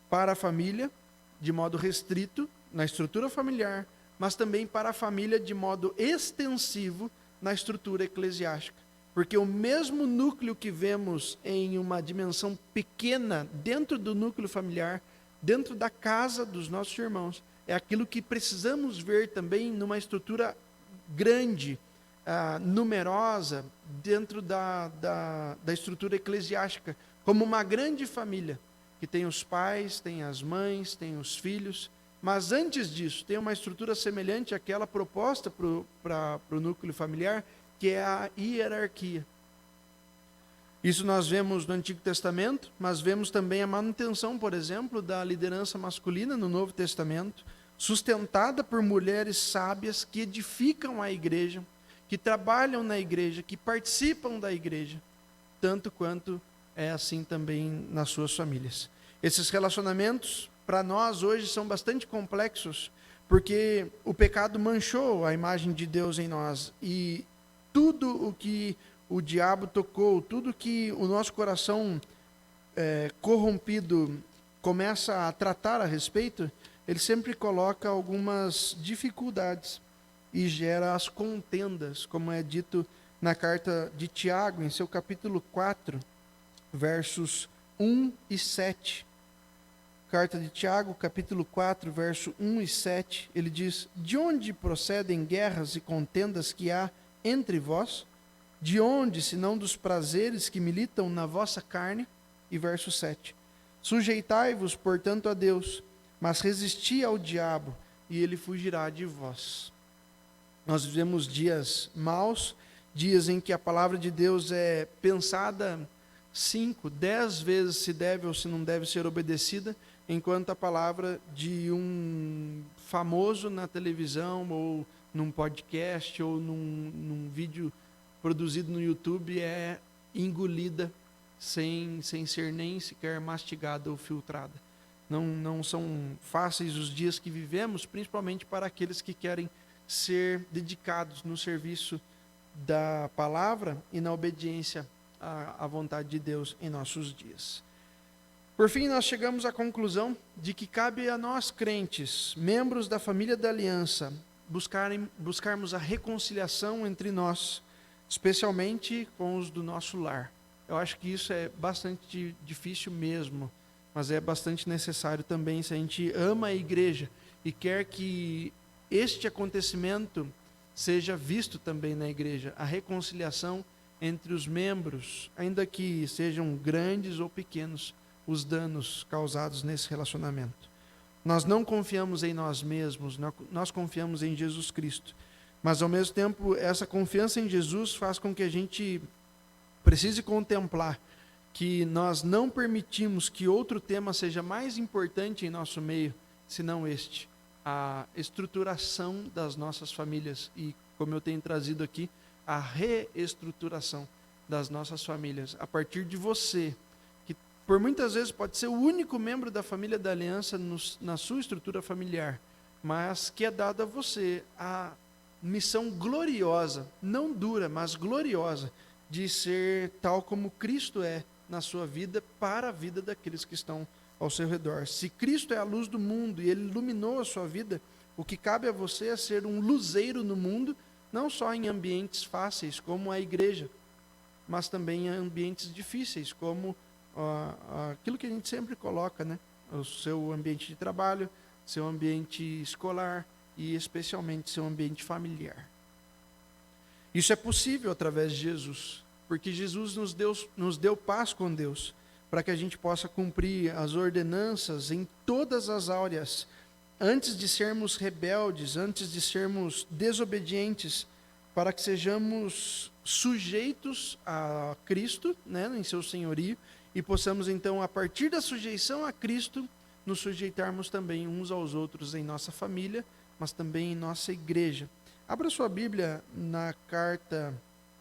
para a família, de modo restrito, na estrutura familiar, mas também para a família de modo extensivo na estrutura eclesiástica. Porque o mesmo núcleo que vemos em uma dimensão pequena dentro do núcleo familiar, dentro da casa dos nossos irmãos, é aquilo que precisamos ver também numa estrutura grande, numerosa, dentro da estrutura eclesiástica, como uma grande família, que tem os pais, tem as mães, tem os filhos, mas antes disso, tem uma estrutura semelhante àquela proposta para o núcleo familiar, que é a hierarquia. Isso nós vemos no Antigo Testamento, mas vemos também a manutenção, por exemplo, da liderança masculina no Novo Testamento, sustentada por mulheres sábias que edificam a igreja, que trabalham na igreja, que participam da igreja, tanto quanto é assim também nas suas famílias. Esses relacionamentos, para nós hoje, são bastante complexos, porque o pecado manchou a imagem de Deus em nós, e tudo o que o diabo tocou, tudo que o nosso coração corrompido começa a tratar a respeito, ele sempre coloca algumas dificuldades e gera as contendas, como é dito na carta de Tiago, em seu capítulo 4, versos 1 e 7. Carta de Tiago, capítulo 4, verso 1 e 7, ele diz: de onde procedem guerras e contendas que há entre vós? De onde, senão dos prazeres que militam na vossa carne? E verso 7, sujeitai-vos, portanto, a Deus, mas resisti ao diabo, e ele fugirá de vós. Nós vivemos dias maus, dias em que a palavra de Deus é pensada 5, 10 vezes se deve ou se não deve ser obedecida, enquanto a palavra de um famoso na televisão, ou num podcast, ou num vídeo produzido no YouTube é engolida sem ser nem sequer mastigada ou filtrada. Não são fáceis os dias que vivemos, principalmente para aqueles que querem ser dedicados no serviço da palavra e na obediência à vontade de Deus em nossos dias. Por fim, nós chegamos à conclusão de que cabe a nós, crentes, membros da família da aliança, buscarmos a reconciliação entre nós, especialmente com os do nosso lar. Eu acho que isso é bastante difícil mesmo, mas é bastante necessário também se a gente ama a igreja e quer que este acontecimento seja visto também na igreja, a reconciliação entre os membros, ainda que sejam grandes ou pequenos os danos causados nesse relacionamento. Nós não confiamos em nós mesmos, nós confiamos em Jesus Cristo, mas ao mesmo tempo essa confiança em Jesus faz com que a gente precise contemplar que nós não permitimos que outro tema seja mais importante em nosso meio, senão este, a estruturação das nossas famílias e, como eu tenho trazido aqui, a reestruturação das nossas famílias, a partir de você, que por muitas vezes pode ser o único membro da família da aliança na sua estrutura familiar, mas que é dado a você a missão gloriosa, não dura, mas gloriosa, de ser tal como Cristo é na sua vida, para a vida daqueles que estão ao seu redor. Se Cristo é a luz do mundo e Ele iluminou a sua vida, o que cabe a você é ser um luzeiro no mundo, não só em ambientes fáceis, como a igreja, mas também em ambientes difíceis, como aquilo que a gente sempre coloca, né? O seu ambiente de trabalho, seu ambiente escolar e especialmente seu ambiente familiar. Isso é possível através de Jesus, porque Jesus nos deu paz com Deus, para que a gente possa cumprir as ordenanças em todas as áreas, antes de sermos rebeldes, antes de sermos desobedientes, para que sejamos sujeitos a Cristo, né, em seu senhorio, e possamos então, a partir da sujeição a Cristo, nos sujeitarmos também uns aos outros em nossa família, mas também em nossa igreja. Abra sua Bíblia na carta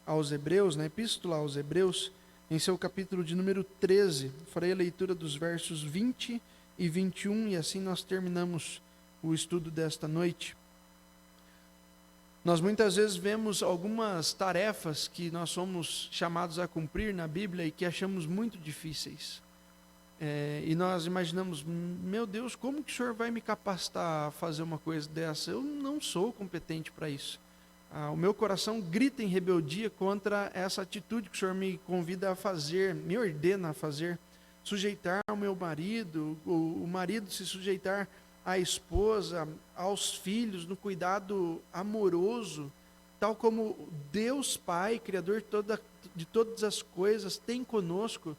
aos Hebreus, na Epístola aos Hebreus, em seu capítulo de número 13. Farei a leitura dos versos 20 e 21, e assim nós terminamos o estudo desta noite. Nós muitas vezes vemos algumas tarefas que nós somos chamados a cumprir na Bíblia e que achamos muito difíceis. E nós imaginamos, meu Deus, como que o Senhor vai me capacitar a fazer uma coisa dessa? Eu não sou competente para isso. O meu coração grita em rebeldia contra essa atitude que o Senhor me convida a fazer, me ordena a fazer. Sujeitar ao meu marido, o marido se sujeitar à esposa, aos filhos, no cuidado amoroso, tal como Deus Pai, Criador de todas as coisas, tem conosco.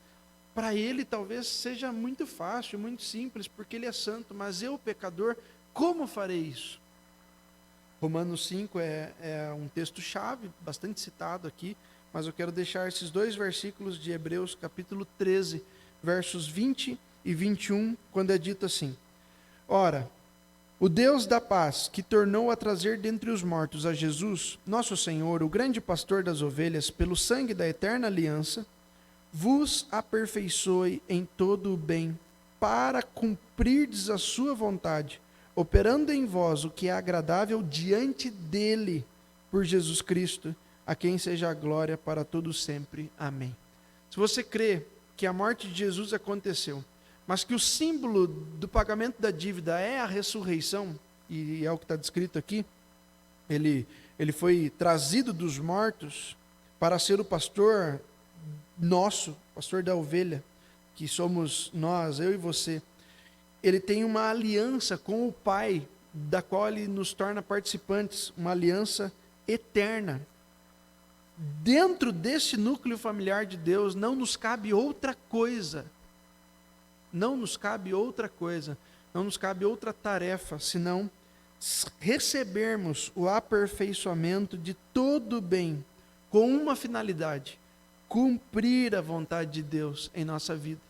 Para Ele talvez seja muito fácil, muito simples, porque Ele é santo, mas eu, pecador, como farei isso? Romanos 5 é um texto-chave, bastante citado aqui, mas eu quero deixar esses 2 versículos de Hebreus, capítulo 13, versos 20 e 21, quando é dito assim: Ora, o Deus da paz, que tornou a trazer dentre os mortos a Jesus, nosso Senhor, o grande pastor das ovelhas, pelo sangue da eterna aliança, vos aperfeiçoe em todo o bem, para cumprirdes a sua vontade, operando em vós o que é agradável diante dele, por Jesus Cristo, a quem seja a glória para todos sempre. Amém. Se você crê que a morte de Jesus aconteceu, mas que o símbolo do pagamento da dívida é a ressurreição, e é o que está descrito aqui, ele foi trazido dos mortos para ser o pastor nosso, pastor da ovelha, que somos nós, eu e você. Ele tem uma aliança com o Pai, da qual ele nos torna participantes, uma aliança eterna. Dentro desse núcleo familiar de Deus não nos cabe outra coisa, não nos cabe outra tarefa, senão recebermos o aperfeiçoamento de todo o bem, com uma finalidade: cumprir a vontade de Deus em nossa vida.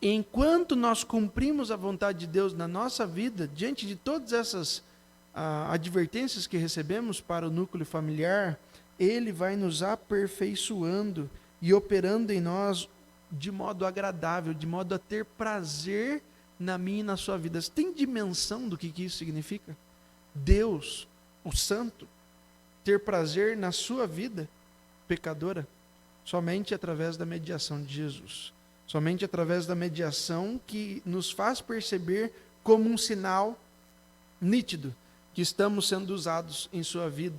Enquanto nós cumprimos a vontade de Deus na nossa vida, diante de todas essas advertências que recebemos para o núcleo familiar, Ele vai nos aperfeiçoando e operando em nós de modo agradável, de modo a ter prazer na minha e na sua vida. Você tem dimensão do que isso significa? Deus, o Santo, ter prazer na sua vida pecadora, somente através da mediação de Jesus. Somente através da mediação que nos faz perceber como um sinal nítido que estamos sendo usados em sua vida,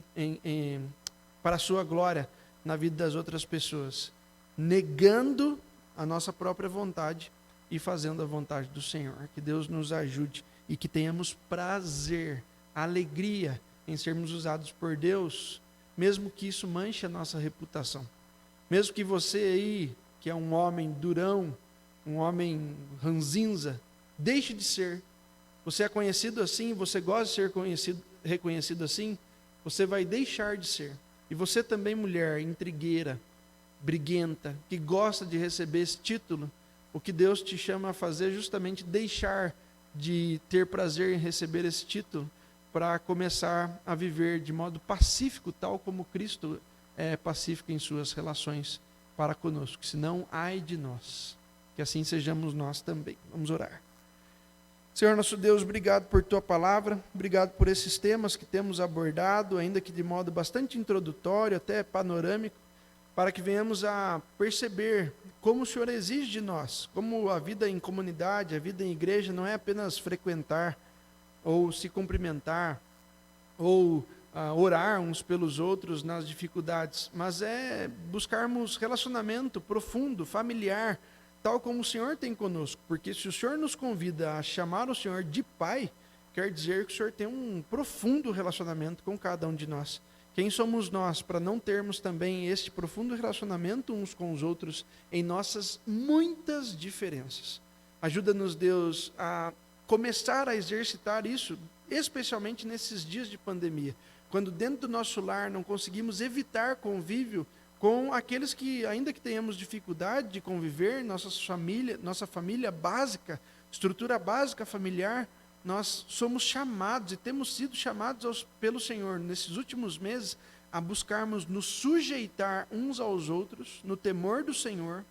para a sua glória na vida das outras pessoas, negando a nossa própria vontade e fazendo a vontade do Senhor. Que Deus nos ajude e que tenhamos prazer, alegria em sermos usados por Deus, mesmo que isso manche a nossa reputação. Mesmo que você aí, que é um homem durão, um homem ranzinza, deixe de ser. Você é conhecido assim, você gosta de ser reconhecido assim, você vai deixar de ser. E você também, mulher intrigueira, briguenta, que gosta de receber esse título, o que Deus te chama a fazer é justamente deixar de ter prazer em receber esse título, para começar a viver de modo pacífico, tal como Cristo é pacífico em suas relações para conosco. Senão, ai de nós, que assim sejamos nós também. Vamos orar. Senhor nosso Deus, obrigado por Tua palavra, obrigado por esses temas que temos abordado, ainda que de modo bastante introdutório, até panorâmico, para que venhamos a perceber como o Senhor exige de nós, como a vida em comunidade, a vida em igreja não é apenas frequentar, ou se cumprimentar, ou orar uns pelos outros nas dificuldades, mas é buscarmos relacionamento profundo, familiar, tal como o Senhor tem conosco, porque se o Senhor nos convida a chamar o Senhor de Pai, quer dizer que o Senhor tem um profundo relacionamento com cada um de nós. Quem somos nós para não termos também este profundo relacionamento uns com os outros em nossas muitas diferenças? Ajuda-nos, Deus, a começar a exercitar isso, especialmente nesses dias de pandemia, quando dentro do nosso lar não conseguimos evitar convívio com aqueles que, ainda que tenhamos dificuldade de conviver, nossa família básica, estrutura básica familiar, nós somos chamados e temos sido chamados pelo Senhor nesses últimos meses a buscarmos nos sujeitar uns aos outros no temor do Senhor,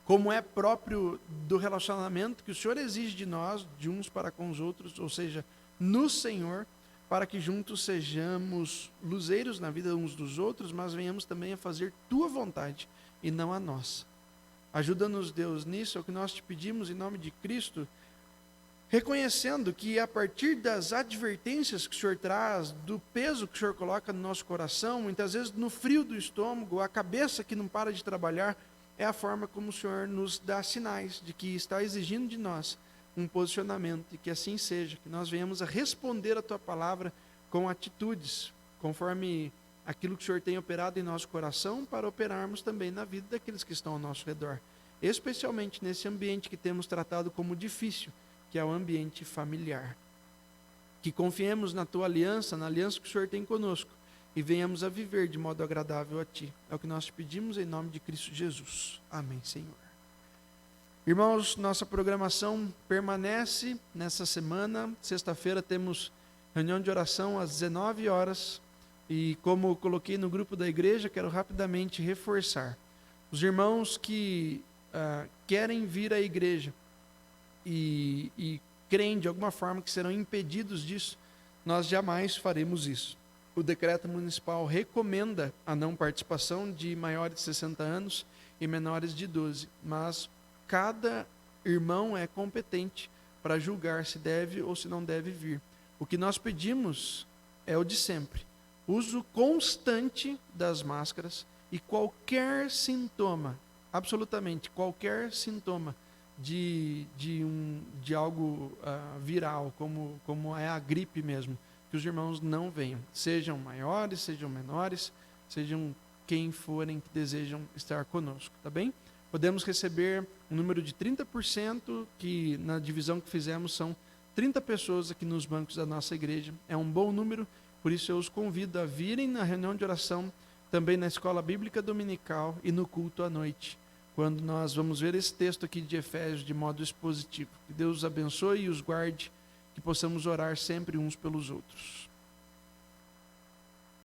como é próprio do relacionamento que o Senhor exige de nós, de uns para com os outros, ou seja, no Senhor, para que juntos sejamos luzeiros na vida uns dos outros, mas venhamos também a fazer tua vontade e não a nossa. Ajuda-nos, Deus, nisso, é o que nós te pedimos em nome de Cristo, reconhecendo que a partir das advertências que o Senhor traz, do peso que o Senhor coloca no nosso coração, muitas vezes no frio do estômago, a cabeça que não para de trabalhar, é a forma como o Senhor nos dá sinais de que está exigindo de nós um posicionamento, e que assim seja, que nós venhamos a responder a tua palavra com atitudes, conforme aquilo que o Senhor tem operado em nosso coração, para operarmos também na vida daqueles que estão ao nosso redor, especialmente nesse ambiente que temos tratado como difícil, que é o ambiente familiar. Que confiemos na tua aliança, na aliança que o Senhor tem conosco, e venhamos a viver de modo agradável a ti. É o que nós te pedimos em nome de Cristo Jesus. Amém, Senhor. Irmãos, nossa programação permanece nessa semana. Sexta-feira temos reunião de oração às 19 horas. E como eu coloquei no grupo da igreja, quero rapidamente reforçar. Os irmãos que querem vir à igreja e creem de alguma forma que serão impedidos disso, nós jamais faremos isso. O decreto municipal recomenda a não participação de maiores de 60 anos e menores de 12, mas cada irmão é competente para julgar se deve ou se não deve vir. O que nós pedimos é o de sempre: uso constante das máscaras, e qualquer sintoma, absolutamente qualquer sintoma de algo viral, como é a gripe mesmo, que os irmãos não venham, sejam maiores, sejam menores, sejam quem forem que desejam estar conosco, tá bem? Podemos receber um número de 30%, que na divisão que fizemos são 30 pessoas aqui nos bancos da nossa igreja. É um bom número, por isso eu os convido a virem na reunião de oração, também na escola bíblica dominical e no culto à noite, quando nós vamos ver esse texto aqui de Efésios de modo expositivo. Que Deus os abençoe e os guarde, que possamos orar sempre uns pelos outros.